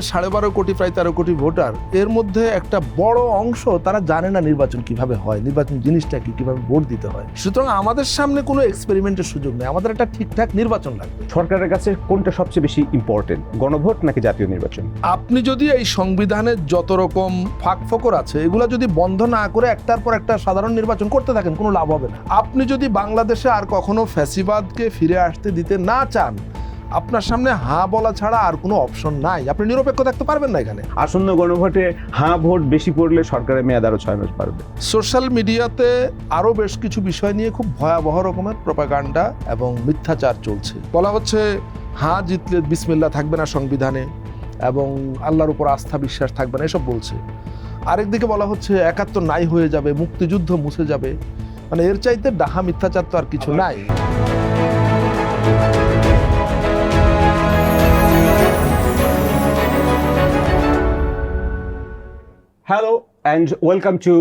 12.5 কোটি প্রায় 13 কোটি ভোটার, এর মধ্যে একটা বড় অংশ তারা জানে না নির্বাচন কিভাবে হয়, নির্বাচন জিনিসটা কি, কিভাবে ভোট দিতে হয়। সুতরাং আমাদের সামনে কোনো এক্সপেরিমেন্টের সুযোগ নেই, আমাদের একটা ঠিকঠাক নির্বাচন লাগবে। সরকারের কাছে কোনটা সবচেয়ে বেশি ইম্পর্টেন্ট, গণভোট নাকি জাতীয় নির্বাচন? আপনি যদি এই সংবিধানের যত রকম ফাঁক ফোকর আছে এগুলা যদি বন্ধ না করে একটার পর একটা সাধারণ নির্বাচন করতে থাকেন, কোনো লাভ হবে না। আপনি যদি বাংলাদেশে আর কখনো ফ্যাসিবাদকে ফিরে আসতে দিতে না চান, আপনার সামনে হাঁ বলা ছাড়া আর কোনো অপশন নাই। আপনি নিরপেক্ষ থাকতে পারবেন না এখানে। আসন্ন গণভোটে হাঁ ভোট বেশি পড়লে সরকারের মেয়াদ আরো 6 মাস বাড়বে। সোশ্যাল মিডিয়াতে আরও বেশ কিছু বিষয় নিয়ে খুব ভয়াবহ রকমের প্রপাগান্ডা এবং মিথ্যাচার চলছে। বলা হচ্ছে হাঁ জিতলে বিসমিল্লাহ থাকবে না সংবিধানে এবং আল্লাহর উপর আস্থা বিশ্বাস থাকবে না, এসব বলছে। আরেকদিকে বলা হচ্ছে 71 নাই হয়ে যাবে, মুক্তিযুদ্ধ মুছে যাবে। মানে এর চাইতে ডাহা মিথ্যাচার তো আর কিছু নাই। Hello and welcome to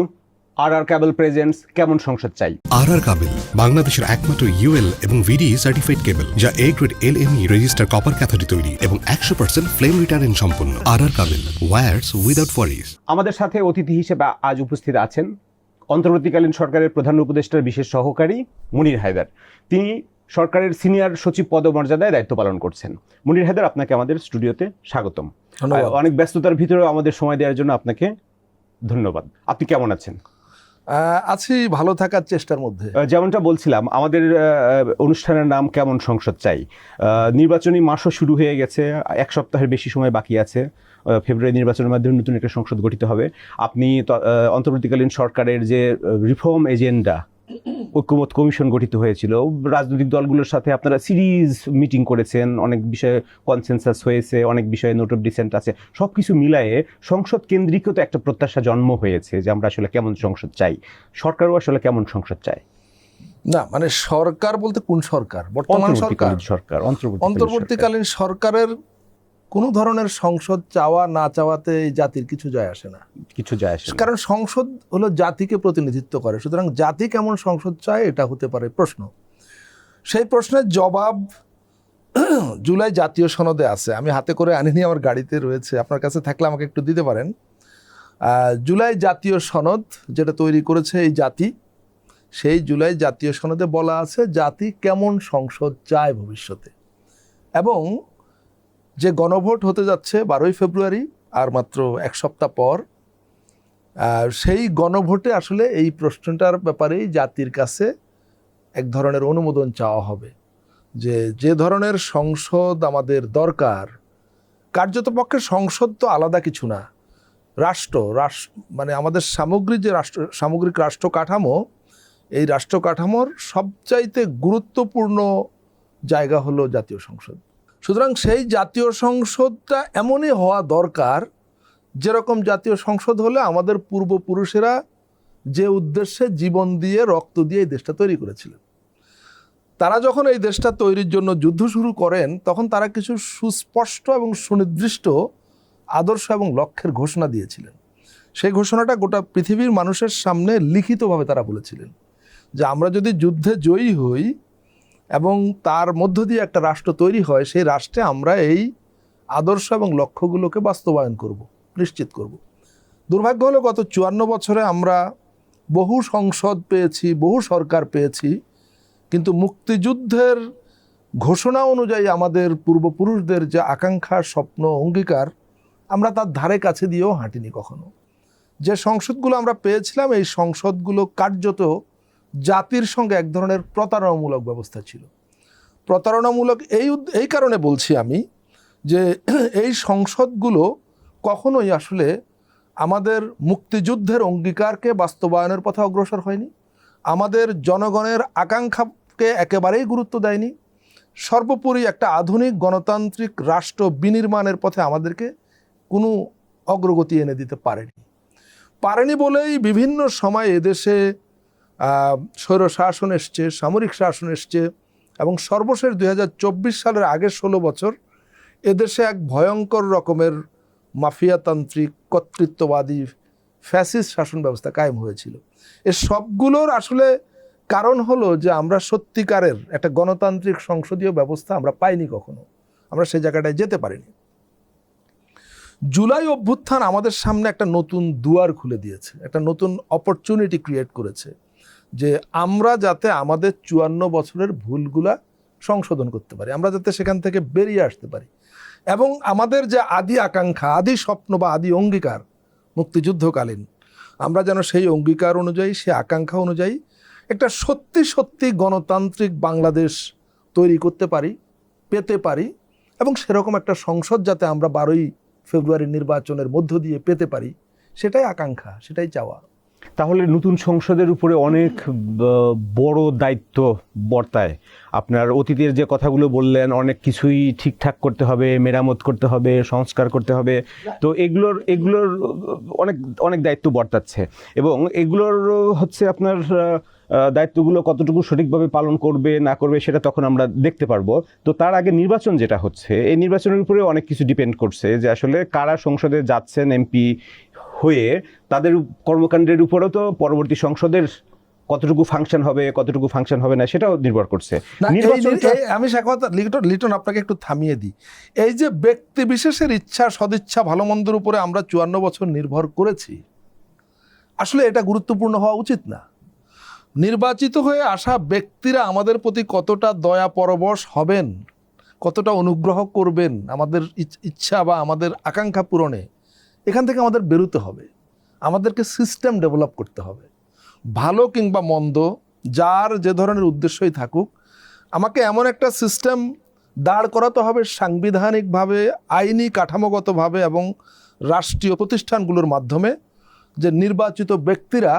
R cable presents কেমন সংসদ চাই। আর কেবল বাংলাদেশের একমাত্র ইউএল এবং ভিডি সার্টিফাইড কেবল, যা A grade LME register copper ক্যাথোডে তৈরি এবং 100% ফ্লেম রিটার্ডেন্ট সম্পন্ন। আর কেবল, ওয়্যারস উইদাউট ওয়ারিজ। আমাদের সাথে অতিথি হিসেবে আজ উপস্থিত আছেন অন্তর্বর্তীকালীন সরকারের প্রধান উপদেষ্টার বিশেষ সহকারী মুনির হায়দার। তিনি সরকারের সিনিয়র সচিব পদমর্যাদায় দায়িত্ব পালন করছেন। মুনির হায়দার, আপনাকে আমাদের স্টুডিওতে স্বাগতম। অনেক ব্যস্ততার ভিতরেও আমাদের সময় দেওয়ার জন্য আপনাকে ধন্যবাদ। আপনি কেমন আছেন? আছি ভালো থাকার চেষ্টার মধ্যে। যেমনটা বলছিলাম, আমাদের অনুষ্ঠানের নাম কেমন সংসদ চাই। নির্বাচনী মাসও শুরু হয়ে গেছে, 1 সপ্তাহের বেশি সময় বাকি আছে। ফেব্রুয়ারি নির্বাচনের মাধ্যমে নতুন একটা সংসদ গঠিত হবে। আপনি অন্তর্বর্তীকালীন সরকারের যে রিফর্ম এজেন্ডা, ঐক্যমত কমিশন গঠিত হয়েছিল, রাজনৈতিক দলগুলোর সাথে আপনারা সিরিজ মিটিং করেছেন, অনেক বিষয়ে কনসেনসাস হয়েছে, অনেক বিষয়ে নোট অফ ডিসেন্ট আছে। সব কিছু মিলায়ে সংসদ কেন্দ্রিক তো একটা প্রত্যাশা জন্ম হয়েছে যে আমরা আসলে কেমন সংসদ চাই। সরকারও আসলে কেমন সংসদ চায়। না মানে সরকার বলতে কোন সরকার? বর্তমান সরকার, অন্তর্বর্তীকালীন সরকারের কোনো ধরনের সংসদ চাওয়া না চাওয়াতে এই জাতির কিছু যায় আসে না। কারণ সংসদ হলো জাতিকে প্রতিনিধিত্ব করে। সুতরাং জাতি কেমন সংসদ চায় এটা হতে পারে প্রশ্ন। সেই প্রশ্নের জবাব জুলাই জাতীয় সনদে আছে। আমি হাতে করে আনিনি, আমার গাড়িতে রয়েছে, আপনার কাছে থাকলে আমাকে একটু দিতে পারেন। জুলাই জাতীয় সনদ যেটা তৈরি করেছে এই জাতি, সেই জুলাই জাতীয় সনদে বলা আছে জাতি কেমন সংসদ চায় ভবিষ্যতে। এবং যে গণভোট হতে যাচ্ছে 12ই ফেব্রুয়ারি, আর মাত্র 1 সপ্তাহ পর, সেই গণভোটে আসলে এই প্রশ্নটার ব্যাপারেই জাতির কাছে এক ধরনের অনুমোদন চাওয়া হবে যে যে ধরনের সংসদ আমাদের দরকার। কার্যত পক্ষে সংসদ তো আলাদা কিছু না, রাষ্ট্র মানে আমাদের সামগ্রিক রাষ্ট্র কাঠামো, এই রাষ্ট্র কাঠামোর সবচাইতে গুরুত্বপূর্ণ জায়গা হলো জাতীয় সংসদ। সুতরাং সেই জাতীয় সংসদটা এমনই হওয়া দরকার যেরকম জাতীয় সংসদ হলে আমাদের পূর্বপুরুষেরা যে উদ্দেশ্যে জীবন দিয়ে রক্ত দিয়ে এই দেশটা তৈরি করেছিলেন। তারা যখন এই দেশটা তৈরির জন্য যুদ্ধ শুরু করেন তখন তারা কিছু সুস্পষ্ট এবং সুনির্দিষ্ট আদর্শ এবং লক্ষ্যের ঘোষণা দিয়েছিলেন। সেই ঘোষণাটা গোটা পৃথিবীর মানুষের সামনে লিখিতভাবে তারা বলেছিলেন যে আমরা যদি যুদ্ধে জয়ী হই এবং তার মধ্য দিয়ে একটা রাষ্ট্র তৈরি হয়, সেই রাষ্ট্রে আমরা এই আদর্শ এবং লক্ষ্যগুলোকে বাস্তবায়ন করব, নিশ্চিত করব। দুর্ভাগ্য হলো গত 54 বছরে আমরা বহু সংসদ পেয়েছি, বহু সরকার পেয়েছি, কিন্তু মুক্তিযুদ্ধের ঘোষণা অনুযায়ী আমাদের পূর্বপুরুষদের যে আকাঙ্ক্ষা, স্বপ্ন, অঙ্গীকার, আমরা তার ধারে কাছে দিয়েও হাঁটিনি কখনো। যে সংসদগুলো আমরা পেয়েছিলাম এই সংসদগুলো কার্যত জাতির সঙ্গে এক ধরনের প্রতারণামূলক ব্যবস্থা ছিল। প্রতারণামূলক এই কারণে বলছি আমি যে এই সংসদগুলো কখনোই আসলে আমাদের মুক্তিযুদ্ধের অঙ্গীকারকে বাস্তবায়নের পথে অগ্রসর হয়নি, আমাদের জনগণের আকাঙ্ক্ষাকে একেবারেই গুরুত্ব দেয়নি, সর্বোপরি একটা আধুনিক গণতান্ত্রিক রাষ্ট্র বিনির্মাণের পথে আমাদেরকে কোনো অগ্রগতি এনে দিতে পারেনি বলেই বিভিন্ন সময় এদেশে স্বৈর শাসন এসছে, সামরিক শাসন এসছে এবং সর্বশেষ 2024 সালের আগের 16 বছর এদেশে এক ভয়ঙ্কর রকমের মাফিয়াতান্ত্রিক কর্তৃত্ববাদী ফ্যাসিস্ট শাসন ব্যবস্থা কায়েম হয়েছিল। এর সবগুলোর আসলে কারণ হলো যে আমরা সত্যিকারের একটা গণতান্ত্রিক সংসদীয় ব্যবস্থা আমরা পাইনি কখনো, আমরা সেই জায়গাটায় যেতে পারিনি। জুলাই অভ্যুত্থান আমাদের সামনে একটা নতুন দুয়ার খুলে দিয়েছে, একটা নতুন অপরচুনিটি ক্রিয়েট করেছে যে আমরা যাতে আমাদের 54 বছরের ভুলগুলা সংশোধন করতে পারি, আমরা যাতে সেখান থেকে বেরিয়ে আসতে পারি, এবং আমাদের যে আদি আকাঙ্ক্ষা, আদি স্বপ্ন বা আদি অঙ্গীকার মুক্তিযুদ্ধকালীন, আমরা যেন সেই অঙ্গীকার অনুযায়ী, সেই আকাঙ্ক্ষা অনুযায়ী একটা সত্যি সত্যি গণতান্ত্রিক বাংলাদেশ তৈরি করতে পারি, পেতে পারি, এবং সেরকম একটা সংসদ যাতে আমরা 12ই ফেব্রুয়ারি নির্বাচনের মধ্য দিয়ে পেতে পারি, সেটাই আকাঙ্ক্ষা, সেটাই চাওয়া। তাহলে নতুন সংসদের উপরে অনেক বড় দায়িত্ব বর্তায়। আপনার অতীতের যে কথাগুলো বললেন, অনেক কিছুই ঠিকঠাক করতে হবে, মেরামত করতে হবে, সংস্কার করতে হবে, তো এগুলোর অনেক অনেক দায়িত্ব বর্তাচ্ছে, এবং এগুলোর হচ্ছে আপনার দায়িত্বগুলো কতটুকু সঠিকভাবে পালন করবে না করবে সেটা তখন আমরা দেখতে পারবো। তো তার আগে নির্বাচন যেটা হচ্ছে, এই নির্বাচনের উপরে অনেক কিছু ডিপেন্ড করছে যে আসলে কারা সংসদে যাচ্ছেন এমপি হয়ে, তাদের কর্মকাণ্ডের উপরেও তো পরবর্তী সংসদের কতটুকু ফাংশন হবে না সেটাও নির্ভর করছে। আমি সে কথা লিটন আপনাকে একটু থামিয়ে দিই। এই যে ব্যক্তি বিশেষের ইচ্ছা, সদিচ্ছা, ভালো মন্দের উপরে আমরা 54 বছর নির্ভর করেছি, আসলে এটা গুরুত্বপূর্ণ হওয়া উচিত না। নির্বাচিত হয়ে আসা ব্যক্তিরা আমাদের প্রতি কতটা দয়া পরবশ হবেন, কতটা অনুগ্রহ করবেন আমাদের ইচ্ছা বা আমাদের আকাঙ্ক্ষা পূরণে, এখান থেকে আমাদের বেরোতে হবে। আমাদেরকে সিস্টেম ডেভেলপ করতে হবে। ভালো কিংবা মন্দ, যার যে ধরনের উদ্দেশ্যই থাকুক, আমাকে এমন একটা সিস্টেম দাঁড় করাতে হবে সাংবিধানিকভাবে, আইনি কাঠামোগতভাবে এবং রাষ্ট্রীয় প্রতিষ্ঠানগুলোর মাধ্যমে, যে নির্বাচিত ব্যক্তিরা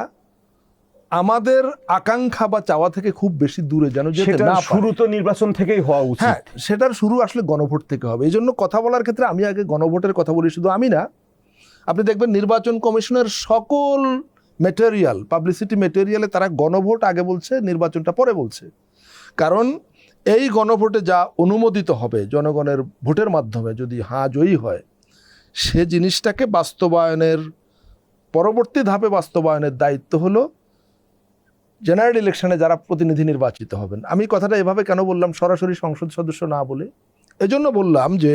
আমাদের আকাঙ্ক্ষা বা চাওয়া থেকে খুব বেশি দূরে যেন যেতে না পারে। শুরু তো নির্বাচন থেকেই হওয়া উচিত। হ্যাঁ, সেটার শুরু আসলে গণভোট থেকে হবে। এই জন্য কথা বলার ক্ষেত্রে আমি আগে গণভোটের কথা বলি। শুধু আমি না, আপনি দেখবেন নির্বাচন কমিশনের সকল ম্যাটেরিয়াল, পাবলিসিটি ম্যাটেরিয়ালে তারা গণভোট আগে বলছে, নির্বাচনটা পরে বলছে। কারণ এই গণভোটে যা অনুমোদিত হবে জনগণের ভোটের মাধ্যমে, যদি হ্যাঁ জয়ী হয়, সে জিনিসটাকে বাস্তবায়নের পরবর্তী ধাপে বাস্তবায়নের দায়িত্ব হলো জেনারেল ইলেকশনে যারা প্রতিনিধি নির্বাচিত হবেন। আমি কথাটা এভাবে কেন বললাম, সরাসরি সংসদ সদস্য না বলে? এজন্য বললাম যে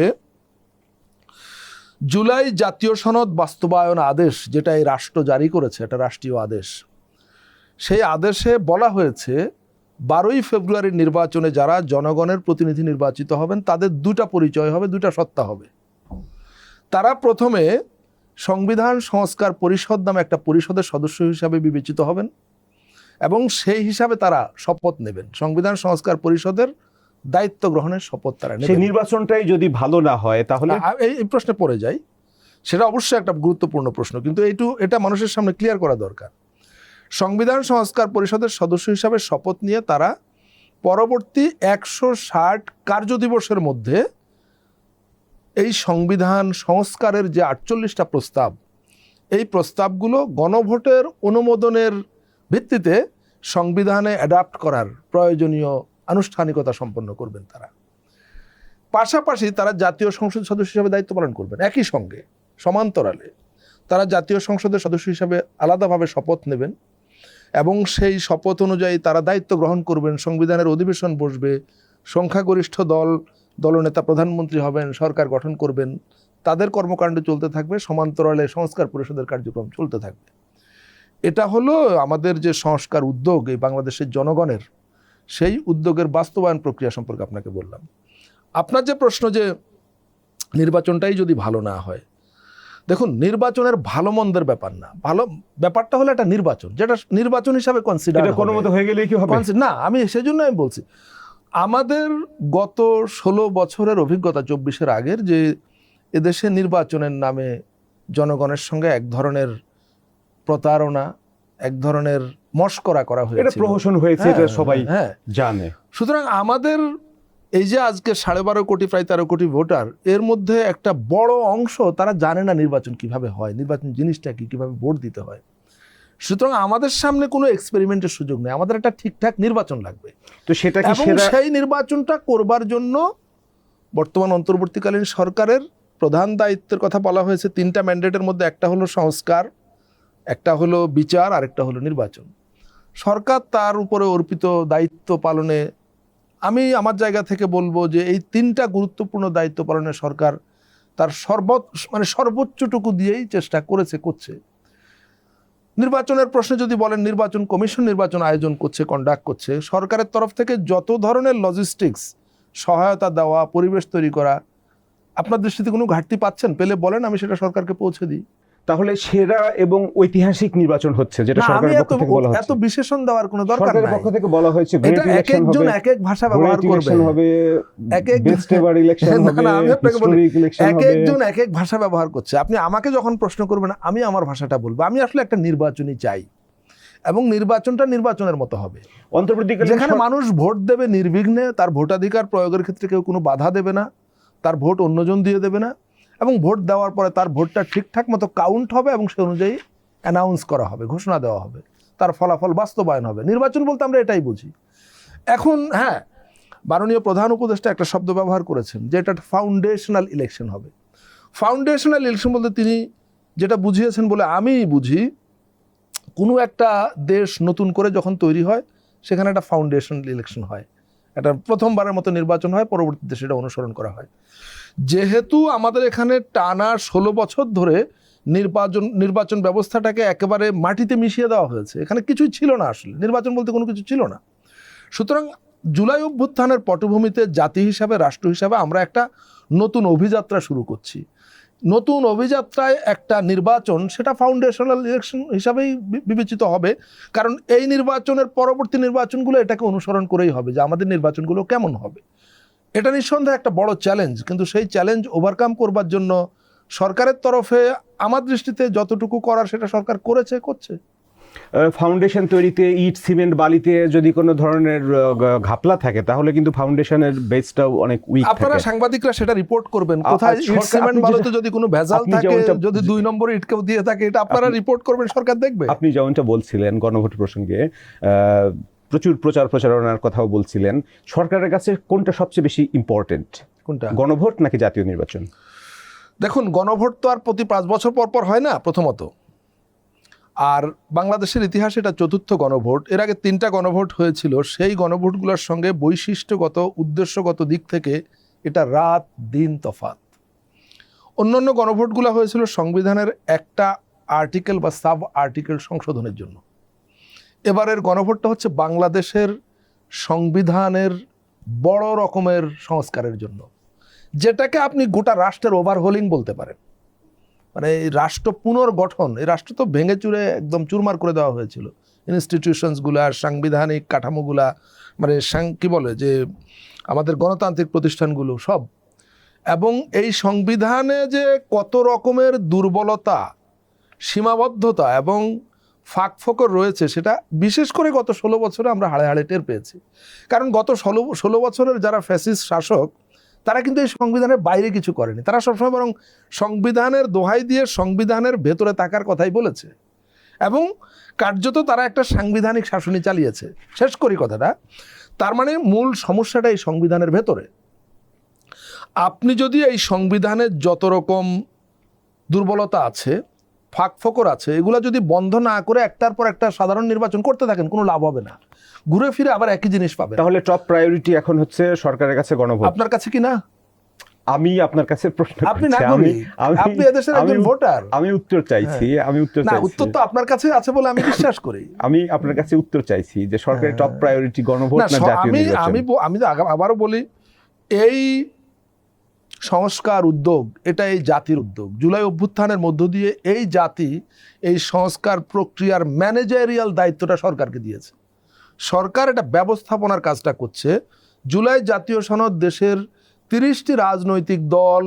জুলাই জাতীয় সনদ বাস্তবায়ন আদেশ, যেটা এই রাষ্ট্র জারি করেছে, এটা রাষ্ট্রীয় আদেশ, সেই আদেশে বলা হয়েছে 12ই ফেব্রুয়ারির নির্বাচনে যারা জনগণের প্রতিনিধি নির্বাচিত হবেন তাদের দুটা পরিচয় হবে, দুটা সত্তা হবে। তারা প্রথমে সংবিধান সংস্কার পরিষদ নামে একটা পরিষদের সদস্য হিসাবে বিবেচিত হবেন, এবং সেই হিসাবে তারা শপথ নেবেন। সংবিধান সংস্কার পরিষদের দায়িত্ব গ্রহণের শপথ তারা নেবেন। সেই নির্বাচনটাই যদি ভালো না হয় তাহলে এই প্রশ্নে পড়ে যাই, সেটা অবশ্যই একটা গুরুত্বপূর্ণ প্রশ্ন, কিন্তু এটা মানুষের সামনে ক্লিয়ার করা দরকার। সংবিধান সংস্কার পরিষদের সদস্য হিসাবে শপথ নিয়ে তারা পরবর্তী 160 কার্যদিবসের মধ্যে এই সংবিধান সংস্কারের যে 48টা প্রস্তাব, এই প্রস্তাবগুলো গণভোটের অনুমোদনের ভিত্তিতে সংবিধানে অ্যাডাপ্ট করার প্রয়োজনীয় আনুষ্ঠানিকতা সম্পন্ন করবেন তারা। পাশাপাশি তারা জাতীয় সংসদ সদস্য হিসাবে দায়িত্ব পালন করবেন। একই সঙ্গে সমান্তরালে তারা জাতীয় সংসদের সদস্য হিসাবে আলাদাভাবে শপথ নেবেন, এবং সেই শপথ অনুযায়ী তারা দায়িত্ব গ্রহণ করবেন। সংবিধানের অধিবেশন বসবে, সংখ্যাগরিষ্ঠ দলনেতা প্রধানমন্ত্রী হবেন, সরকার গঠন করবেন, তাদের কর্মকাণ্ড চলতে থাকবে, সমান্তরালে সংস্কার পরিষদের কার্যক্রম চলতে থাকবে। এটা হলো আমাদের যে সংস্কার উদ্যোগ, এই বাংলাদেশের জনগণের, সেই উদ্যোগের বাস্তবায়ন প্রক্রিয়া সম্পর্কে আপনাকে বললাম। আপনার যে প্রশ্ন যে নির্বাচনটাই যদি ভালো না হয়, দেখুন, নির্বাচনের ভালো মন্দের ব্যাপার না, ভালো ব্যাপারটা হলো একটা নির্বাচন, যেটা নির্বাচন হিসাবে কনসিডার কোনো মতো হয়ে গেলে কি হবে না। আমি সেজন্য আমি বলছি, আমাদের গত 16 বছরের অভিজ্ঞতা, 24-এর আগের, যে এদেশে নির্বাচনের নামে জনগণের সঙ্গে এক ধরনের প্রতারণা, এক ধরনের মস্করা করা হয়েছে, এটা প্রহসন হয়েছে, এটা সবাই জানে। সুতরাং আমাদের এই যে আজকে 12.5 কোটি, প্রায় 13 কোটি ভোটার, এর মধ্যে একটা বড় অংশ তারা জানে না নির্বাচন কিভাবে হয়, নির্বাচন জিনিসটা কি, কিভাবে ভোট দিতে হয়। সুতরাং আমাদের সামনে কোনো এক্সপেরিমেন্টের সুযোগ নেই, আমাদের একটা ঠিকঠাক নির্বাচন লাগবে। তো সেটা কি, সেই নির্বাচনটা করবার জন্য বর্তমান অন্তর্বর্তীকালীন সরকারের প্রধান দায়িত্বের কথা বলা হয়েছে। 3টা ম্যান্ডেটের মধ্যে একটা হলো সংস্কার, একটা হলো বিচার, আর একটা হলো নির্বাচন। সরকার তার উপরে অর্পিত দায়িত্ব পালনে, আমি আমার জায়গা থেকে বলবো যে এই 3টা গুরুত্বপূর্ণ দায়িত্ব পালনে সরকার তার সর্বোচ্চটুকু দিয়েই চেষ্টা করছে। নির্বাচনের প্রশ্নে যদি বলেন, নির্বাচন কমিশন নির্বাচন আয়োজন করছে, কন্ডাক্ট করছে। সরকারের তরফ থেকে যত ধরনের লজিস্টিক্স সহায়তা দেওয়া, পরিবেশ তৈরি করা, আপনার দৃষ্টিতে কোনো ঘাটতি পাচ্ছেন? পেলে বলেন, আমি সেটা সরকারকে পৌঁছে দিই। তাহলে সেরা এবং ঐতিহাসিক নির্বাচন হচ্ছে, যেটা সরকারের পক্ষ থেকে বলা হচ্ছে। এত বিশেষণ দেওয়ার কোনো দরকার নাই। সরকারের পক্ষ থেকে বলা হয়েছে এটা একজন এক এক ভাষা ব্যবহার করবে, একজন এক এক ভাষা ব্যবহার করছে। আপনি আমাকে যখন প্রশ্ন করবেন, আমি আমার ভাষাটা বলবো। আমি আসলে একটা নির্বাচনই চাই, এবং নির্বাচনটা নির্বাচনের মতো হবে, যেখানে মানুষ ভোট দেবে নির্বিঘ্নে, তার ভোটাধিকার প্রয়োগের ক্ষেত্রে কেউ কোনো বাধা দেবে না, তার ভোট অন্যজন দিয়ে দেবে না, এবং ভোট দেওয়ার পরে তার ভোটটা ঠিকঠাক মতো কাউন্ট হবে এবং সে অনুযায়ী অ্যানাউন্স করা হবে, ঘোষণা দেওয়া হবে, তার ফলাফল বাস্তবায়ন হবে। নির্বাচন বলতে আমরা এটাই বুঝি। এখন হ্যাঁ, মাননীয় প্রধান উপদেষ্টা একটা শব্দ ব্যবহার করেছেন যে এটা ফাউন্ডেশনাল ইলেকশন হবে। ফাউন্ডেশনাল ইলেকশন বলতে তিনি যেটা বুঝিয়েছেন বলে আমি বুঝি, কোনো একটা দেশ নতুন করে যখন তৈরি হয় সেখানে একটা ফাউন্ডেশনাল ইলেকশন হয়, একটা প্রথমবারের মতো নির্বাচন হয়, পরবর্তীতে সেটা অনুসরণ করা হয়। যেহেতু আমাদের এখানে টানা 16 বছর ধরে নির্বাচন ব্যবস্থাটাকে একেবারে মাটিতে মিশিয়ে দেওয়া হয়েছে, এখানে কিছুই ছিল না, আসলে নির্বাচন বলতে কোনো কিছু ছিল না। সুতরাং জুলাই অভ্যুত্থানের পটভূমিতে জাতি হিসাবে, রাষ্ট্র হিসাবে আমরা একটা নতুন অভিযাত্রা শুরু করছি। নতুন অভিযাত্রায় একটা নির্বাচন, সেটা ফাউন্ডেশনাল ইলেকশন হিসাবেই বিবেচিত হবে, কারণ এই নির্বাচনের পরবর্তী নির্বাচনগুলো এটাকে অনুসরণ করেই হবে যে আমাদের নির্বাচনগুলো কেমন হবে। এটা নিঃসন্দেহে একটা বড় চ্যালেঞ্জ, কিন্তু সেই চ্যালেঞ্জ ওভারকাম করবার জন্য সরকারের তরফে আমার দৃষ্টিতে যতটুকু করার সেটা সরকার করছে। ফাউন্ডেশন তৈরিতে ইট, সিমেন্ট, বালিতে যদি কোনো ধরনের ঘাপলা থাকে, তাহলে কিন্তু ফাউন্ডেশনের বেসটাও অনেক উইক থাকে। আপনারা সাংবাদিকরা সেটা রিপোর্ট করবেন, কোথায় ইট, সিমেন্ট, বালিতে যদি কোনো ভেজাল থাকে, যদি 2 নম্বর ইট কেউ দিয়ে থাকে, এটা আপনারা রিপোর্ট করবেন, সরকার দেখবে। আপনি যেমনটা বলছিলেন গণভোট প্রসঙ্গে প্রচুর প্রচারণার কথাও বলছিলেন, সরকারের কাছে কোনটা সবচেয়ে বেশি ইম্পর্টেন্ট, কোনটা, গণভোট নাকি জাতীয় নির্বাচন? দেখুন, গণভোট তো আর প্রতি 5 বছর পর হয় না প্রথমত, আর বাংলাদেশের ইতিহাসে এটা 4র্থ গণভোট। এর আগে 3টা গণভোট হয়েছিল। সেই গণভোটগুলোর সঙ্গে বৈশিষ্ট্যগত, উদ্দেশ্যগত দিক থেকে এটা রাত দিন তফাৎ। অন্যান্য গণভোটগুলো হয়েছিল সংবিধানের একটা আর্টিকেল বা সাব আর্টিকেল সংশোধনের জন্য। এবারের গণভোটটা হচ্ছে বাংলাদেশের সংবিধানের বড় রকমের সংস্কারের জন্য, যেটাকে আপনি গোটা রাষ্ট্রের ওভারহোলিং বলতে পারেন। মানে এই রাষ্ট্র পুনর্গঠন, এই রাষ্ট্র তো ভেঙে চুরে একদম চুরমার করে দেওয়া হয়েছিল, ইনস্টিটিউশনসগুলা, সাংবিধানিক কাঠামোগুলা, মানে কি বলে যে আমাদের গণতান্ত্রিক প্রতিষ্ঠানগুলো সব। এবং এই সংবিধানে যে কত রকমের দুর্বলতা, সীমাবদ্ধতা এবং ফাঁকফোকর রয়েছে, সেটা বিশেষ করে গত 16 বছরে আমরা হাড়ে হাড়ে টের পেয়েছি। কারণ গত 16 বছরের যারা ফ্যাসিস্ট শাসক, তারা কিন্তু এই সংবিধানের বাইরে কিছু করেনি। তারা সবসময় বরং সংবিধানের দোহাই দিয়ে সংবিধানের ভেতরে থাকার কথাই বলেছে, এবং কার্যত তারা একটা সাংবিধানিক শাসনই চালিয়েছে। শেষ করি কথাটা, তার মানে মূল সমস্যাটা এই সংবিধানের ভেতরে। আপনি যদি এই সংবিধানের যত রকম দুর্বলতা আছে, ফাঁকফোকর আছে, এগুলা যদি বন্ধ না করে একটার পর একটা সাধারণ নির্বাচন করতে থাকেন, কোনো লাভ হবে না, ঘুরে ফিরে আবার একই জিনিস পাবে। তাহলে টপ প্রায়োরিটি এখন হচ্ছে সরকারের কাছে গণভোট। আপনার কাছে কি না? আমি আপনার কাছে প্রশ্ন, আপনি এদেশের একজন ভোটার। আমি উত্তর চাইছি, উত্তর তো আপনার কাছে আছে বলে আমি বিশ্বাস করি। আমি আপনার কাছে উত্তর চাইছি যে সরকারের টপ প্রায়োরিটি গণভোট না জাতীয় নির্বাচন? আমি আবারও বলি, এই সংস্কার উদ্যোগ, এটা এই জাতির উদ্যোগ। জুলাই অভ্যুত্থানের মধ্য দিয়ে এই জাতি এই সংস্কার প্রক্রিয়ার ম্যানেজারিয়াল দায়িত্বটা সরকারকে দিয়েছে। সরকার এটা ব্যবস্থাপনার কাজটা করছে। জুলাই জাতীয় সনদ দেশের 30টি রাজনৈতিক দল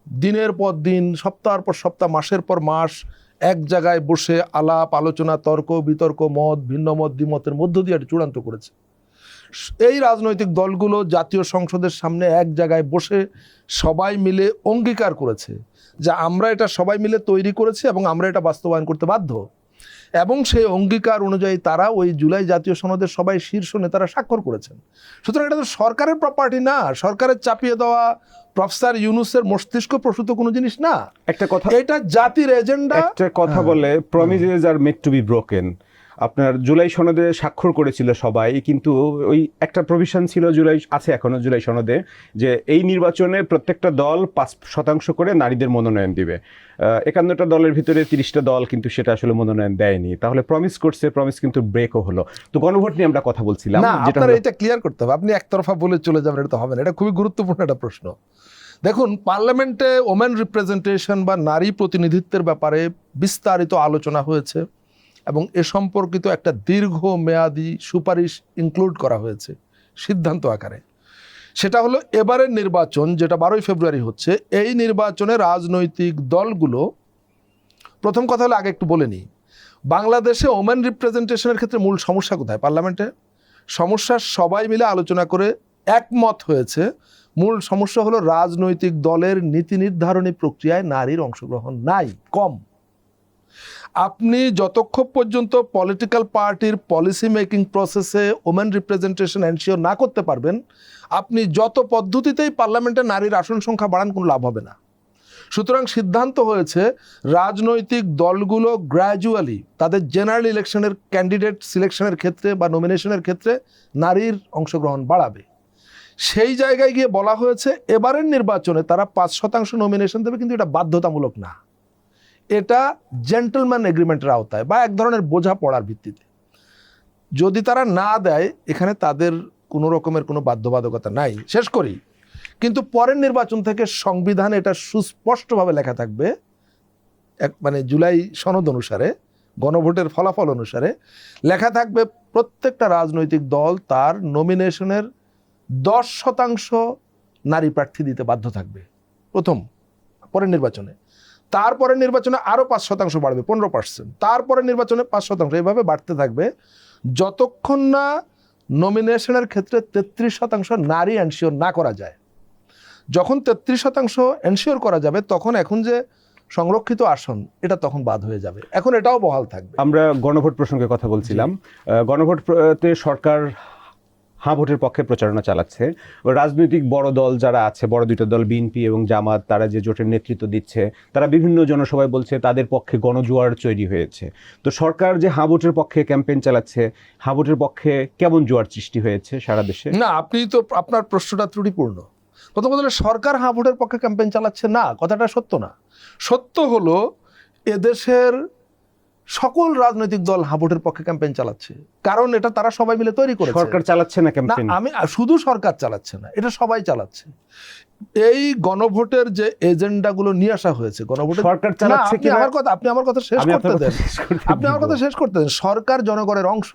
দিনের পর দিন, সপ্তাহের পর সপ্তাহ, মাসের পর মাস এক জায়গায় বসে আলাপ আলোচনা, তর্ক বিতর্ক, মত ভিন্ন মত দ্বিমতের মধ্য দিয়ে এটা চূড়ান্ত করেছে। এই রাজনৈতিক দলগুলো জাতীয় সংসদের সামনে এক জায়গায় বসে সবাই মিলে অঙ্গীকার করেছে যে আমরা এটা সবাই মিলে তৈরি করেছি এবং আমরা এটা বাস্তবায়ন করতে বাধ্য। এবং সেই অঙ্গীকার অনুযায়ী তারা ওই জুলাই জাতীয় সনদের সবাই শীর্ষ নেতারা স্বাক্ষর করেছেন। সুতরাং এটা তো সরকারের প্রপার্টি না, সরকারের চাপিয়ে দেওয়া প্রফেসর ইউনূসের মস্তিষ্ক প্রসূত কোনো জিনিস না। একটা কথা, এটা জাতির এজেন্ডা। একটা কথা বলে, promises are made to be broken. আপনার জুলাই সনদে স্বাক্ষর করেছিল সবাই, কিন্তু ওই একটা প্রভিশন ছিল আছে এখনো জুলাই সনদে, যে এই নির্বাচনে প্রত্যেকটা দল 5% করে নারীদের মনোনয়ন দিবে। 51টা দলের ভিতরে 30টা দল কিন্তু সেটা আসলে মনোনয়ন দেয়নি। তাহলে প্রমিস করছে, প্রমিস কিন্তু ব্রেকও হলো। তো গণভোট নিয়ে আমরা কথা বলছিলাম, না, যেটা আপনারা এটা ক্লিয়ার করতে হবে। আপনি একতরফা বলে চলে যাবেন, এটা তো হবে না। এটা খুবই গুরুত্বপূর্ণ একটা প্রশ্ন। দেখুন, পার্লামেন্টে ওমেন রিপ্রেজেন্টেশন বা নারী প্রতিনিধিত্বের ব্যাপারে বিস্তারিত আলোচনা হয়েছে এবং এ সম্পর্কিত একটা দীর্ঘমেয়াদী সুপারিশ ইনক্লুড করা হয়েছে সিদ্ধান্ত আকারে। সেটা হলো এবারের নির্বাচন, যেটা 12ই ফেব্রুয়ারি হচ্ছে, এই নির্বাচনে রাজনৈতিক দলগুলো, প্রথম কথা হলো আগে একটু বলে নিই, বাংলাদেশে ওমেন রিপ্রেজেন্টেশনের ক্ষেত্রে মূল সমস্যা কোথায়? পার্লামেন্টে সমস্যা সবাই মিলে আলোচনা করে একমত হয়েছে, মূল সমস্যা হলো রাজনৈতিক দলের নীতি নির্ধারণী প্রক্রিয়ায় নারীর অংশগ্রহণ নাই, কম। আপনি যতক্ষণ পর্যন্ত পলিটিক্যাল পার্টির পলিসি মেকিং প্রসেসে ওমেন রিপ্রেজেন্টেশন এনশিওর না করতে পারবেন, আপনি যত পদ্ধতিতেই পার্লামেন্টে নারীর আসন সংখ্যা বাড়ান, কোনো লাভ হবে না। সুতরাং সিদ্ধান্ত হয়েছে রাজনৈতিক দলগুলো গ্র্যাজুয়ালি তাদের জেনারেল ইলেকশনের ক্যান্ডিডেট সিলেকশনের ক্ষেত্রে বা নমিনেশনের ক্ষেত্রে নারীর অংশগ্রহণ বাড়াবে। সেই জায়গায় গিয়ে বলা হয়েছে এবারের নির্বাচনে তারা 5% নমিনেশন দেবে, কিন্তু এটা বাধ্যতামূলক না, এটা জেন্টলম্যান এগ্রিমেন্টের আওতায় বা এক ধরনের বোঝাপড়ার ভিত্তিতে। যদি তারা না দেয়, এখানে তাদের কোনো রকমের কোনো বাধ্যবাধকতা নাই। শেষ করি, কিন্তু পরের নির্বাচন থেকে সংবিধানে এটা সুস্পষ্টভাবে লেখা থাকবে, মানে জুলাই সনদ অনুসারে, গণভোটের ফলাফল অনুসারে লেখা থাকবে, প্রত্যেকটা রাজনৈতিক দল তার নমিনেশনের 10% নারী প্রার্থী দিতে বাধ্য থাকবে প্রথম পরের নির্বাচনে। তারপরের নির্বাচনে আরও 5% বাড়বে, 15%। তারপরের নির্বাচনে 5%, এইভাবে বাড়তে থাকবে যতক্ষণ না নমিনেশনের ক্ষেত্রে 33% নারী এনশিওর না করা যায়। যখন 33% এনশিওর করা যাবে, তখন এখন যে সংরক্ষিত আসন, এটা তখন বাদ হয়ে যাবে, এখন এটাও বহাল থাকবে। আমরা গণভোট প্রসঙ্গে কথা বলছিলাম। গণভোটে সরকার হ্যাঁ ভোটের পক্ষে প্রচারণা চালাচ্ছে। রাজনৈতিক বড় দল যারা আছে, বড় দুটো দল বিএনপি এবং জামাত, তারা যে জোটের নেতৃত্ব দিচ্ছে, তারা বিভিন্ন জনসভায় বলছে তাদের পক্ষে গণজোয়ার তৈরি হয়েছে। তো সরকার যে হ্যাঁ ভোটের পক্ষে ক্যাম্পেইন চালাচ্ছে, হ্যাঁ ভোটের পক্ষে কেমন জোয়ার সৃষ্টি হয়েছে সারা দেশে? না, আপনি তো আপনার প্রশ্নটা ত্রুটিপূর্ণ। প্রথম কথা, সরকার হ্যাঁ ভোটের পক্ষে ক্যাম্পেইন চালাচ্ছে না, কথাটা সত্য না। সত্য হলো এদেশের সকল রাজনৈতিক দল হ্যাঁ ভোটের পক্ষে ক্যাম্পেইন চালাচ্ছে, কারণ এটা তারা সবাই মিলে তৈরি করেছে। সরকার চালাচ্ছে না ক্যাম্পেইন? আমি শুধু সরকার চালাচ্ছে না, এটা সবাই চালাচ্ছে। এই গণভোটের যে এজেন্ডাগুলো নিয়ে আসা হয়েছে, গণভোটের সরকার চালাচ্ছে কি? আপনি আমার কথা শেষ করতে দেন, আপনি আমার কথা শেষ করতে দেন। সরকার জনগণের অংশ।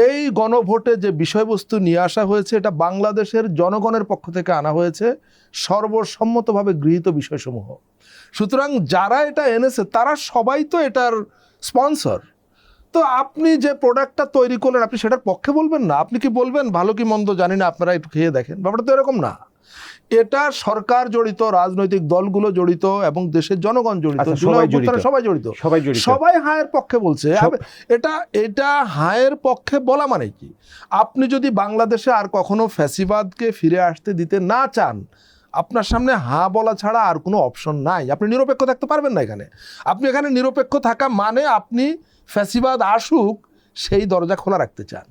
এই গণভোটে যে বিষয়বস্তু নিয়ে আসা হয়েছে, এটা বাংলাদেশের জনগণের পক্ষ থেকে আনা হয়েছে, সর্বসম্মতভাবে গৃহীত বিষয়সমূহ। সুতরাং যারা এটা এনেছে তারা সবাই তো এটার স্পন্সর। তো আপনি যে প্রোডাক্টটা তৈরি করলেন, আপনি সেটার পক্ষে বলবেন না? আপনি কি বলবেন ভালো কি মন্দ জানি না, আপনারা একটু খেয়ে দেখেন? ব্যাপারটা তো এরকম না। এটা সরকার জড়িত, রাজনৈতিক দলগুলো জড়িত এবং দেশের জনগণ জড়িত, সবাই হায়ের পক্ষে বলছে। এটা হায়ের পক্ষে বলা মানে কি? আপনি যদি বাংলাদেশে আর কখনো ফ্যাসিবাদকে ফিরে আসতে দিতে না চান, আপনার সামনে হ্যাঁ বলা ছাড়া আর কোনো অপশন নাই। আপনি নিরপেক্ষ থাকতে পারবেন না এখানে। আপনি এখানে নিরপেক্ষ থাকা মানে আপনি ফ্যাসিবাদ আসুক সেই দরজা খোলা রাখতে চান।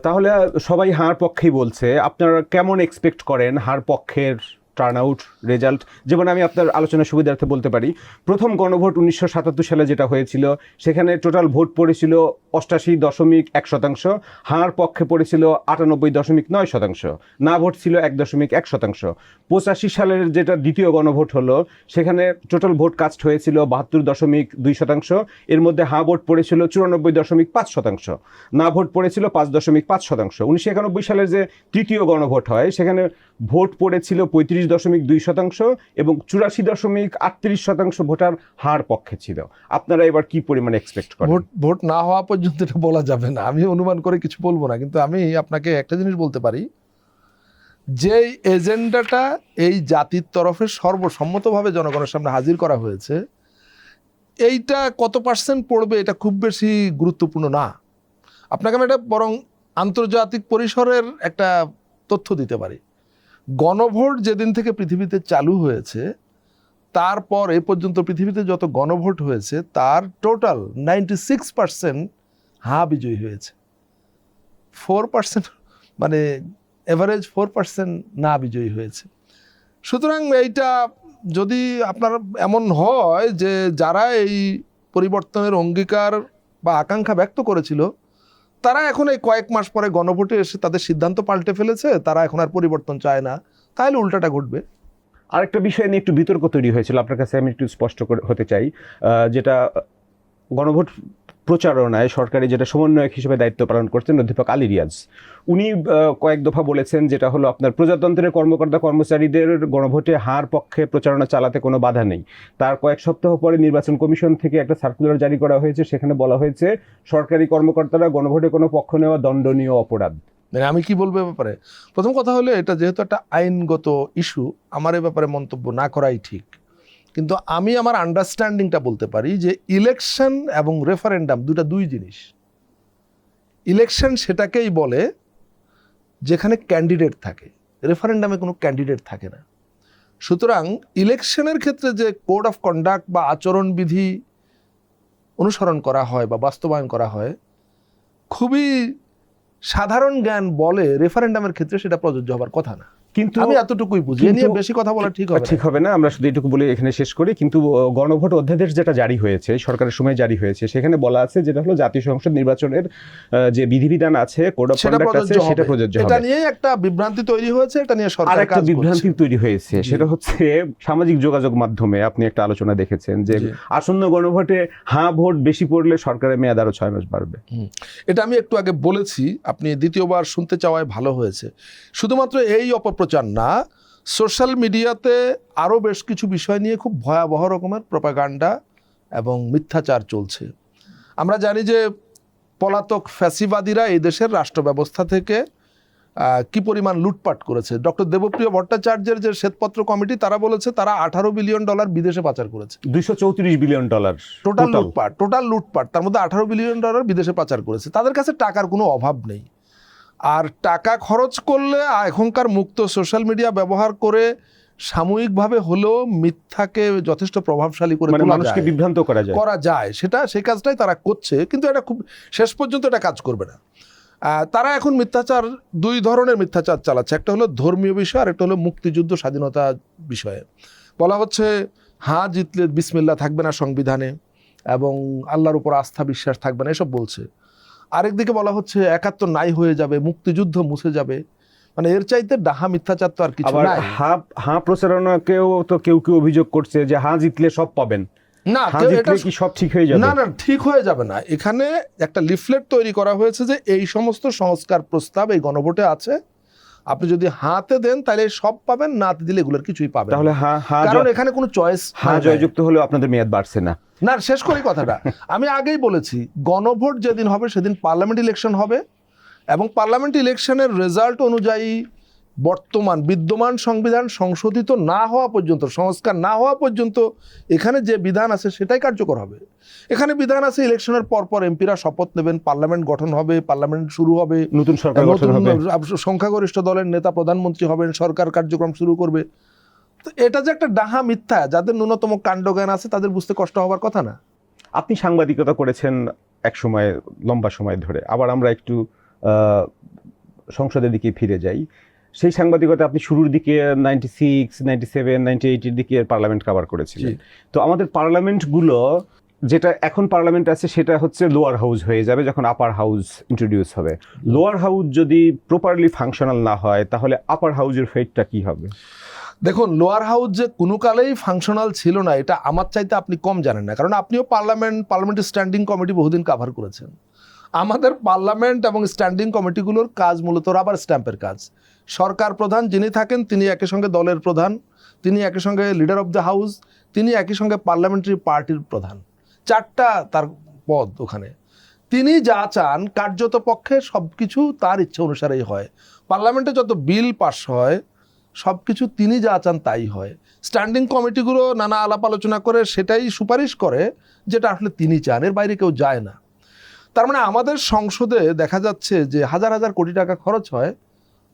তাহলে সবাই হার পক্ষেই বলছে, আপনারা কেমন এক্সপেক্ট করেন হার পক্ষের টার্ন আউট রেজাল্ট? যেমন আমি আপনার আলোচনার সুবিধার্থে বলতে পারি, প্রথম গণভোট 1977 সালে যেটা হয়েছিল, সেখানে টোটাল ভোট পড়েছিল 88.1%, হার পক্ষে পড়েছিল 98.9%, না ভোট ছিল 1.1%। 85 সালের যেটা দ্বিতীয় গণভোট হলো, সেখানে টোটাল ভোট কাস্ট হয়েছিল 72.2%, এর মধ্যে হ্যাঁ ভোট পড়েছিল 94.5%, না ভোট পড়েছিল 5.5%। 1991 সালের যে তৃতীয় গণভোট হয়, সেখানে ভোট পড়েছিল 35.2% এবং 84.38% ভোটার হার পক্ষে ছিল। আপনারা এবার কি পরিমাণে এক্সপেক্ট করেন? ভোট না হওয়া পর্যন্ত এটা বলা যাবে না, আমি অনুমান করে কিছু বলবো না। কিন্তু আমি আপনাকে একটা জিনিস বলতে পারি, যে এজেন্ডাটা এই জাতির তরফে সর্বসম্মতভাবে জনগণের সামনে হাজির করা হয়েছে, এইটা কত পার্সেন্ট পড়বে এটা খুব বেশি গুরুত্বপূর্ণ না। আপনাকে আমি এটা বরং আন্তর্জাতিক পরিসরের একটা তথ্য দিতে পারি। গণভোট যেদিন থেকে পৃথিবীতে চালু হয়েছে, তারপর এ পর্যন্ত পৃথিবীতে যত গণভোট হয়েছে তার টোটাল 96% হা বিজয়ী হয়েছে, 4% মানে এভারেজ 4% না বিজয়ী হয়েছে। সুতরাং এইটা যদি আপনার এমন হয় যে যারা এই পরিবর্তনের অঙ্গীকার বা আকাঙ্ক্ষা ব্যক্ত করেছিল তারা এখন এই কয়েক মাস পরে গণভোটে এসে তাদের সিদ্ধান্ত পাল্টে ফেলেছে, তারা এখন আর পরিবর্তন চায় না, তাহলে উল্টাটা ঘটবে। আরেকটা বিষয় নিয়ে একটু বিতর্ক তৈরি হয়েছিল, আপনার কাছে আমি একটু স্পষ্ট হতে চাই, যেটা গণভোট প্রচারণায় সরকারি যেটা সমন্বয়ক হিসেবে দায়িত্ব পালন করছেন অধ্যাপক আলী রিয়াজ, উনি কয়েক দফা বলেছেন যেটা হলো আপনার প্রজাতন্ত্রের কর্মকর্তা কর্মচারীদের গণভোটে হার পক্ষে প্রচারণা চালাতে কোনো বাধা নেই। তার কয়েক সপ্তাহ পরে নির্বাচন কমিশন থেকে একটা সার্কুলার জারি করা হয়েছে, সেখানে বলা হয়েছে সরকারি কর্মকর্তারা গণভোটে কোনো পক্ষ নেওয়া দণ্ডনীয় অপরাধ। মানে আমি কি বলবো ব্যাপারে, প্রথম কথা হলো এটা যেহেতু একটা আইনগত ইস্যু, আমার এ ব্যাপারে মন্তব্য না করাই ঠিক। কিন্তু আমি আমার আন্ডারস্ট্যান্ডিংটা বলতে পারি যে ইলেকশন এবং রেফারেন্ডাম দুই জিনিস। ইলেকশন সেটাকেই বলে যেখানে ক্যান্ডিডেট থাকে, রেফারেন্ডামে কোনো ক্যান্ডিডেট থাকে না। সুতরাং ইলেকশনের ক্ষেত্রে যে কোড অফ কন্ডাক্ট বা আচরণবিধি অনুসরণ করা হয় বা বাস্তবায়ন করা হয়, খুবই সাধারণ জ্ঞান বলে রেফারেন্ডামের ক্ষেত্রে সেটা প্রযোজ্য হবার কথা না। কিন্তু আমি এতটুকুই বুঝি, এ নিয়ে বেশি কথা বলা ঠিক হবে না, আমরা শুধু এটুকু বলে এখানে শেষ করি। কিন্তু গণভোট অধ্যাদেশ যেটা জারি হয়েছে, সরকারের সময় জারি হয়েছে, সেখানে বলা আছে যেটা হলো জাতীয় সংসদ নির্বাচনের যে বিধিবিধান আছে, কোড অফ কন্ডাক্ট আছে, সেটা প্রযোজ্য হবে। এটা নিয়ে একটা বিভ্রান্তি তৈরি হয়েছে, এটা নিয়ে সরকার কাজ করছে। আরেকটা বিভ্রান্তি তৈরি হয়েছে, সেটা হচ্ছে সামাজিক যোগাযোগ মাধ্যমে আপনি একটা আলোচনা দেখেছেন যে আসন্ন গণভোটে হ্যাঁ ভোট বেশি পড়লে সরকারের মেয়াদ আরো 6 মাস বাড়বে। এটা আমি একটু আগে বলেছি, আপনি দ্বিতীয়বার শুনতে চাওয়ায় ভালো হয়েছে। শুধুমাত্র এই অপপ্রচার না, সোশ্যাল মিডিয়াতে আরও বেশ কিছু বিষয় নিয়ে খুব ভয়াবহ রকমের প্রপাগান্ডা এবং মিথ্যাচার চলছে। আমরা জানি যে পলাতক ফ্যাসিবাদীরা এই দেশের রাষ্ট্র ব্যবস্থা থেকে কি পরিমাণ লুটপাট করেছে। ডক্টর দেবপ্রিয় ভট্টাচার্যের যে শ্বেতপত্র কমিটি, তারা বলেছে তারা $18 বিলিয়ন বিদেশে পাচার করেছে। $234 বিলিয়ন টোটাল লুটপাট, তার মধ্যে $18 বিলিয়ন বিদেশে পাচার করেছে। তাদের কাছে টাকার কোনো অভাব নেই। আর টাকা খরচ করলে এখনকার মুক্ত সোশ্যাল মিডিয়া ব্যবহার করে সাময়িকভাবে হলেও মিথ্যাকে যথেষ্ট প্রভাবশালী করে মানুষকে বিভ্রান্ত করা যায়, সেই কাজটাই তারা করছে। কিন্তু এটা খুব শেষ পর্যন্ত এটা কাজ করবে না। তারা এখন মিথ্যাচার, 2 ধরনের মিথ্যাচার চালাচ্ছে। একটা হলো ধর্মীয় বিষয়, আর একটা হলো মুক্তিযুদ্ধ স্বাধীনতা বিষয়ে। বলা হচ্ছে হ্যাঁ জিতলে বিসমিল্লাহ থাকবে না সংবিধানে, এবং আল্লাহর উপর আস্থা বিশ্বাস থাকবে না, এসব বলছে। আরেকদিকে বলা হচ্ছে 71 নাই হয়ে যাবে, মুক্তিযুদ্ধ মুছে যাবে। মানে এর চাইতে ডাহা মিথ্যাচার তো আর কিছু নাই। হ্যাঁ প্রচারণাকেও তো কেউ অভিযোগ করছে যে হ্যাঁ জিতলে সব পাবেন না, এটা কি সব ঠিক হয়ে যাবে? না, ঠিক হয়ে যাবে না। এখানে একটা লিফলেট তৈরি করা হয়েছে যে এই সমস্ত সংস্কার প্রস্তাব এই গণভোটে আছে, আপনি যদি হাতে দেন তাহলে সব পাবেন, না দিলে এগুলোর কিছুই পাবেন। তাহলে কারণ এখানে কোনো চয়েস, হ্যাঁ জয়যুক্ত হলেও আপনাদের মেয়াদ বাড়ছে না। না, শেষ করি কথাটা। আমি আগেই বলেছি, গণভোট যেদিন হবে সেদিন পার্লামেন্ট ইলেকশন হবে, এবং পার্লামেন্ট ইলেকশনের রেজাল্ট অনুযায়ী বিদ্যমান সংবিধান সংশোধিত না হওয়া পর্যন্ত, সংস্কার না হওয়া পর্যন্ত এখানে যে বিধান আছে সেটাই কার্যকর হবে। এখানে বিধান আছে ইলেকশনের পরপর এমপিরা শপথ নেবেন, পার্লামেন্ট গঠন হবে, পার্লামেন্ট শুরু হবে, নতুন সরকার গঠন হবে, সংখ্যাগরিষ্ঠ দলের নেতা প্রধানমন্ত্রী হবেন, সরকার কার্যক্রম শুরু করবে। তো এটা যে একটা ডাহা মিথ্যা, যাদের ন্যূনতম কাণ্ডজ্ঞান আছে তাদের বুঝতে কষ্ট হওয়ার কথা না। আপনি সাংবাদিকতা করেছেন এক সময়, লম্বা সময় ধরে। আবার আমরা একটু সংসদের দিকে ফিরে যাই। সেই সাংবাদিকতা আপনি শুরুর দিকে 96, 97, 98 দিকে পার্লামেন্ট কভার করেছিলেন। তো আমাদের পার্লামেন্টগুলো, যেটা এখন পার্লামেন্ট আছে সেটা হচ্ছে লোয়ার হাউস হয়ে যাবে যখন আপার হাউস ইন্ট্রোডিউস হবে। লোয়ার হাউস যদি প্রপারলি ফাংশনাল না হয় তাহলে আপার হাউসের ফেটটা কি হবে? দেখুন, লোয়ার হাউস যে কোনো কালেই ফাংশনাল ছিল না এটা আমার চাইতে আপনি কম জানেন না, কারণ আপনিও পার্লামেন্টের স্ট্যান্ডিং কমিটি বহুদিন কভার করেছেন। আমাদের পার্লামেন্ট এবং স্ট্যান্ডিং কমিটিগুলোর কাজ মূলত রাবার স্ট্যাম্পের কাজ। সরকার প্রধান যিনি থাকেন তিনি একই সঙ্গে দলের প্রধান, তিনি একই সঙ্গে লিডার অফ দ্য হাউস, তিনি একই সঙ্গে পার্লামেন্টারি পার্টির প্রধান, 4টা তার পদ ওখানে। তিনি যা চান কার্যত পক্ষে সব কিছু তার ইচ্ছে অনুসারেই হয়। পার্লামেন্টে যত বিল পাস হয় সব কিছু তিনি যা চান তাই হয়। স্ট্যান্ডিং কমিটিগুলো নানা আলাপ আলোচনা করে সেটাই সুপারিশ করে যেটা আসলে তিনি চান, এর বাইরে কেউ যায় না। তার মানে আমাদের সংসদে দেখা যাচ্ছে যে হাজার হাজার কোটি টাকা খরচ হয়।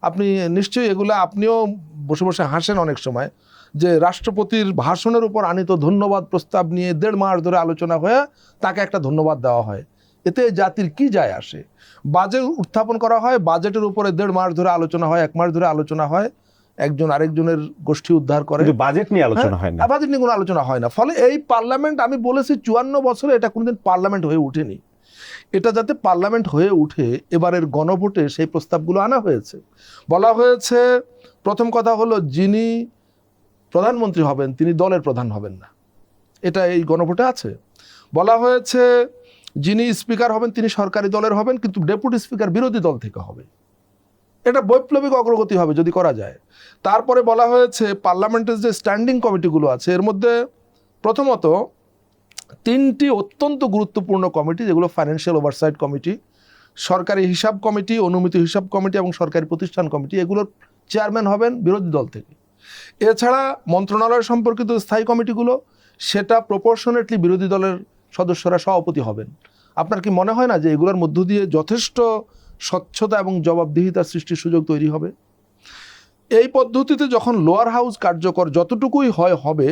আপনি নিশ্চয়ই এগুলো আপনিও বসে বসে হাসেন অনেক সময়, যে রাষ্ট্রপতির ভাষণের উপর আনিত ধন্যবাদ প্রস্তাব নিয়ে 1.5 মাস ধরে আলোচনা হয়ে তাকে একটা ধন্যবাদ দেওয়া হয়। এতে জাতির কি যায় আসে? বাজেট উত্থাপন করা হয়, বাজেটের উপরে 1.5 মাস ধরে আলোচনা হয়, 1 মাস ধরে আলোচনা হয়, একজন আরেকজনের গোষ্ঠী উদ্ধার করে, কিন্তু বাজেট নিয়ে আলোচনা হয় না। বাজেট নিয়ে কোনো আলোচনা হয় না। ফলে এই পার্লামেন্ট, আমি বলেছি 54 বছরে এটা কোনোদিন পার্লামেন্ট হয়ে ওঠেনি। এটা যাতে পার্লামেন্ট হয়ে উঠে, এবারের গণভোটে সেই প্রস্তাবগুলো আনা হয়েছে। বলা হয়েছে, প্রথম কথা হলো, যিনি প্রধানমন্ত্রী হবেন তিনি দলের প্রধান হবেন না, এটা এই গণভোটে আছে। বলা হয়েছে যিনি স্পিকার হবেন তিনি সরকারি দলের হবেন, কিন্তু ডেপুটি স্পিকার বিরোধী দল থেকে হবে। এটা বৈপ্লবিক অগ্রগতি হবে যদি করা যায়। তারপরে বলা হয়েছে পার্লামেন্টের যে স্ট্যান্ডিং কমিটিগুলো আছে, এর মধ্যে প্রথমত 3টি অত্যন্ত গুরুত্বপূর্ণ কমিটি, যেগুলো ফাইন্যান্সিয়াল ওভারসাইট কমিটি, সরকারি হিসাব কমিটি, অনুমিত হিসাব কমিটি এবং সরকারি প্রতিষ্ঠান কমিটি, এগুলোর চেয়ারম্যান হবেন বিরোধী দল থেকে। এছাড়া মন্ত্রণালয় সম্পর্কিত স্থায়ী কমিটিগুলো, সেটা প্রপোর্শনেটলি বিরোধী দলের সদস্যরা সভাপতি হবেন। আপনার কি মনে হয় না যে এগুলোর মধ্য দিয়ে যথেষ্ট স্বচ্ছতা এবং জবাবদিহিতার সৃষ্টির সুযোগ তৈরি হবে? এই পদ্ধতিতে যখন লোয়ার হাউস কার্যকর যতটুকুই হবে,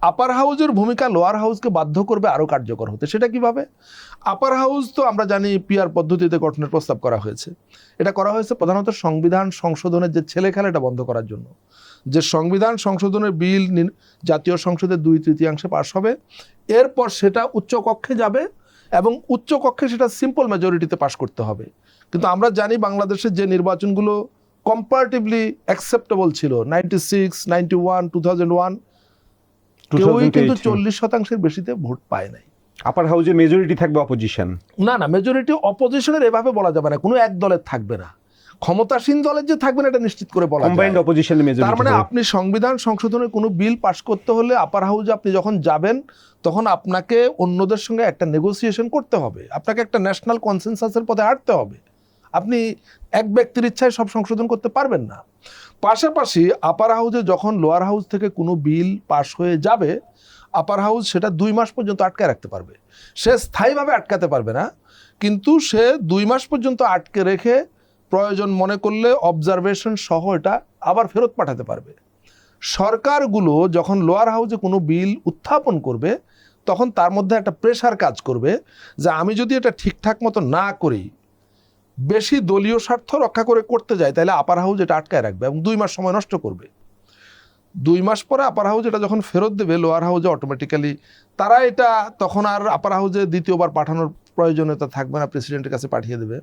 আপার হাউসের ভূমিকা লোয়ার হাউসকে বাধ্য করবে আরও কার্যকর হতে। সেটা কিভাবে? আপার হাউস তো আমরা জানি পিআর পদ্ধতিতে গঠনের প্রস্তাব করা হয়েছে। এটা করা হয়েছে প্রধানত সংবিধান সংশোধনের যে ছেলে খেলা, এটা বন্ধ করার জন্য। যে সংবিধান সংশোধনের বিল জাতীয় সংসদের 2/3 পাস হবে, এরপর সেটা উচ্চকক্ষে যাবে এবং উচ্চকক্ষে সেটা সিম্পল মেজরিটিতে পাস করতে হবে। কিন্তু আমরা জানি বাংলাদেশের যে নির্বাচনগুলো কম্পারেটিভলি অ্যাকসেপ্টেবল ছিল, 96, 91, 2001, কেউই কিন্তু 40% বেশিতে ভোট পায় নাই। আপার হাউসে মেজরিটি থাকবে অপোজিশন? না, মেজরিটি অপোজিশনের এভাবে বলা যাবে না, কোনো এক দলের থাকবে না, ক্ষমতাসীন দলের যে থাকবে না এটা নিশ্চিত করে বলা যায়। কম্বাইন্ড অপোজিশনের মেজরিটি। তার মানে আপনি সংবিধান সংশোধনের কোনো বিল পাস করতে হলে আপার হাউসে আপনি যখন যাবেন, তখন আপনাকে অন্যদের সঙ্গে একটা নেগোসিয়েশন করতে হবে, আপনাকে একটা ন্যাশনাল কনসেনসাসের পথে হাঁটতে হবে। আপনি এক ব্যক্তির ইচ্ছায় সব সংশোধন করতে পারবেন না। পাশাপাশি আপার হাউসে যখন লোয়ার হাউস থেকে কোনো বিল পাস হয়ে যাবে, আপার হাউস সেটা 2 মাস পর্যন্ত আটকে রাখতে পারবে। সে স্থায়ীভাবে আটকাতে পারবে না, কিন্তু সে 2 মাস পর্যন্ত আটকে রেখে প্রয়োজন মনে করলে অবজারভেশন সহ এটা আবার ফেরত পাঠাতে পারবে। সরকারগুলো যখন লোয়ার হাউসে কোনো বিল উত্থাপন করবে, তখন তার মধ্যে একটা প্রেশার কাজ করবে যে আমি যদি এটা ঠিকঠাক মতো না করি, বেশি দলীয় স্বার্থ রক্ষা করতে যায়, তাহলে আপার হাউস এটা আটকায় রাখবে এবং 2 মাস সময় নষ্ট করবে। 2 মাস পরে আপার হাউস এটা যখন ফেরত দেবে লোয়ার হাউসে, অটোমেটিক্যালি তারা এটা তখন আর আপার হাউসে দ্বিতীয়বার পাঠানোর প্রয়োজনীয়তা থাকবে না, প্রেসিডেন্টের কাছে পাঠিয়ে দেবে।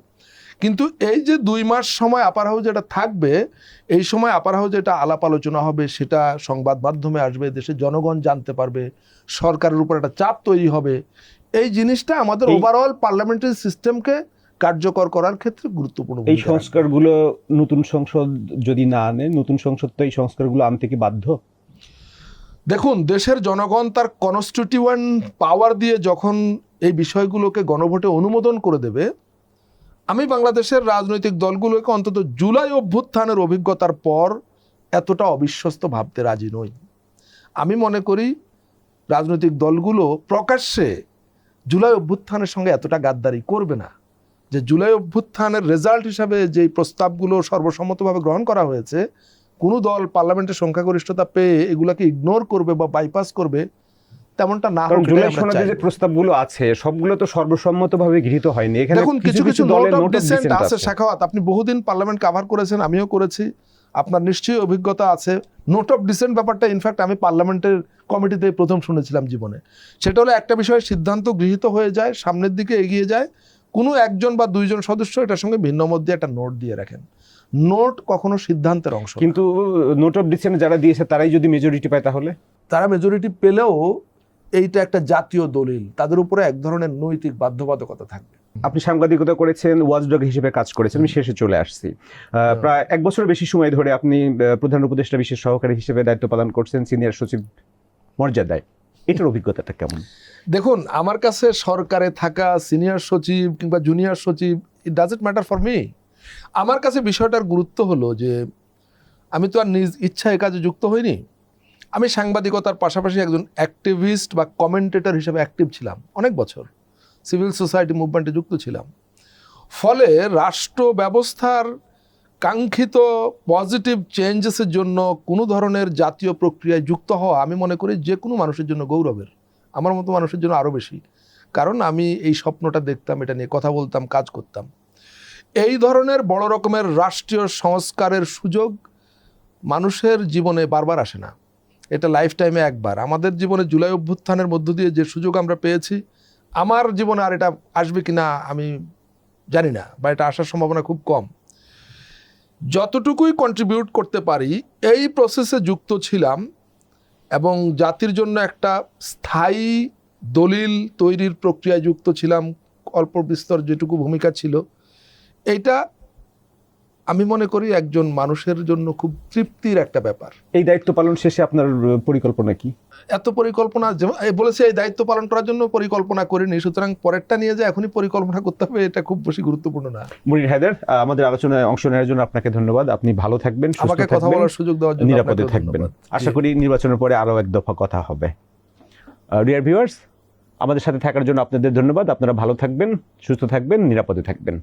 কিন্তু এই যে 2 মাস সময় আপার হাউসে এটা থাকবে, এই সময় আপার হাউসে এটা আলাপ আলোচনা হবে, সেটা সংবাদ মাধ্যমে আসবে, দেশের জনগণ জানতে পারবে, সরকারের উপর একটা চাপ তৈরি হবে। এই জিনিসটা আমাদের ওভারঅল পার্লামেন্টারি সিস্টেমকে কার্যকর করার ক্ষেত্রে গুরুত্বপূর্ণ। এই সংস্কারগুলো নতুন সংসদ যদি না আনে, নতুন সংসদ তো এই সংস্কারগুলো আনতে কি বাধ্য? দেখুন, দেশের জনগণ তার কনস্টিটিউয়েন্ট পাওয়ার দিয়ে যখন এই বিষয়গুলোকে গণভোটে অনুমোদন করে দেবে, আমি বাংলাদেশের রাজনৈতিক দলগুলোকে অন্তত জুলাই অভ্যুত্থানের অভিজ্ঞতার পর এতটা অবিশ্বস্ত ভাবতে রাজি নই। আমি মনে করি রাজনৈতিক দলগুলো প্রকাশ্যে জুলাই অভ্যুত্থানের সঙ্গে এতটা গাদ্দারি করবে না, যে জুলাই অভ্যুত্থানের রেজাল্ট হিসাবে যেই প্রস্তাবগুলো সর্বসম্মতভাবে গ্রহণ করা হয়েছে, কোনো দল পার্লামেন্টের সংখ্যাগরিষ্ঠতা পেয়ে এগুলাকে ইগনোর করবে বা বাইপাস করবে, তেমনটা না হোক। জুলাই সনদে যে প্রস্তাবগুলো আছে সবগুলো তো সর্বসম্মতভাবে গৃহীত হয়নি। এখানে দেখুন, কিছু নোট অফ ডিসেন্ট আছে। শাখাওয়াত, আপনি বহুদিন পার্লামেন্ট কভার করেছেন, আমিও করেছি, আপনার নিশ্চয়ই অভিজ্ঞতা আছে। নোট অফ ডিসেন্ট ব্যাপারটা ইনফ্যাক্ট আমি পার্লামেন্টের কমিটিতে প্রথম শুনেছিলাম জীবনে। সেটা হলো একটা বিষয়ে সিদ্ধান্ত গৃহীত হয়ে যায়, সামনের দিকে এগিয়ে যায়, কোনো একজন বা 2 জন সদস্য এটার সঙ্গে ভিন্ন মত দিয়ে একটা নোট দিয়ে রাখেন। নোট কখনো সিদ্ধান্তের অংশ। কিন্তু নোট অফ ডিসেন্ট যারা দিয়েছে তারাই যদি মেজরিটি পায়, তাহলে তারা মেজরিটি পেলেও এইটা একটা জাতীয় দলিল, তাদের উপরে এক ধরনের নৈতিক বাধ্যবাধকতা থাকবে। আপনি সাংবাদিকতা করেছেন, ওয়াচডগ হিসেবে কাজ করেছেন, আমি শেষে চলে আসছি। প্রায় 1 বছরের বেশি সময় ধরে আপনি প্রধান উপদেষ্টা বিশেষ সহকারী হিসেবে দায়িত্ব পালন করছেন, সিনিয়র সচিব মর্যাদায়। এটার অভিজ্ঞতাটা কেমন? দেখুন, আমার কাছে সরকারে থাকা সিনিয়র সচিব কিংবা জুনিয়র সচিব, it doesn't matter for me. আমার কাছে বিষয়টার গুরুত্ব হলো যে আমি তো আর নিজ ইচ্ছা এ কাজে যুক্ত হইনি। আমি সাংবাদিকতার পাশাপাশি একজন অ্যাক্টিভিস্ট বা কমেন্টেটর হিসেবে অ্যাক্টিভ ছিলাম অনেক বছর, সিভিল সোসাইটি মুভমেন্টে যুক্ত ছিলাম। ফলে রাষ্ট্র ব্যবস্থার কাঙ্ক্ষিত পজিটিভ চেঞ্জেসের জন্য কোনো ধরনের জাতীয় প্রক্রিয়ায় যুক্ত হওয়া আমি মনে করি যে কোনো মানুষের জন্য গৌরবের, আমার মতো মানুষের জন্য আরও বেশি। কারণ আমি এই স্বপ্নটা দেখতাম, এটা নিয়ে কথা বলতাম, কাজ করতাম। এই ধরনের বড় রকমের রাষ্ট্রীয় সংস্কারের সুযোগ মানুষের জীবনে বারবার আসে না, এটা লাইফ টাইমে একবার। আমাদের জীবনে জুলাই অভ্যুত্থানের মধ্য দিয়ে যে সুযোগ আমরা পেয়েছি, আমার জীবনে আর এটা আসবে কি না আমি জানি না, বা এটা আসার সম্ভাবনা খুব কম। যতটুকুই কন্ট্রিবিউট করতে পারি এই প্রসেসে যুক্ত ছিলাম, এবং জাতির জন্য একটা স্থায়ী দলিল তৈরির প্রক্রিয়ায় যুক্ত ছিলাম, অল্প বিস্তর যেটুকু ভূমিকা ছিল। এইটা আমি মনে করি একজন মানুষের জন্য খুব তৃপ্তির একটা ব্যাপার। এই দায়িত্ব পালন শেষে আপনার পরিকল্পনা কি? এত পরিকল্পনা বলেছি, এই দায়িত্ব পালন করার জন্য পরিকল্পনা করিনি, সুতরাং পরেরটা নিয়ে যে এখনই পরিকল্পনা করতে হবে এটা খুব বেশি গুরুত্বপূর্ণ না। মুনির হায়দার, আমাদের আলোচনায় অংশ নেওয়ার জন্য আপনাকে ধন্যবাদ। আপনি ভালো থাকবেন, আমাকে কথা বলার সুযোগ দেওয়ার জন্য নিরাপদে থাকবেন। আশা করি নির্বাচনের পরে আরো এক দফা কথা হবে। ডিয়ার ভিউয়ার্স, আমাদের সাথে থাকার জন্য আপনাদের ধন্যবাদ। আপনারা ভালো থাকবেন, সুস্থ থাকবেন, নিরাপদে থাকবেন।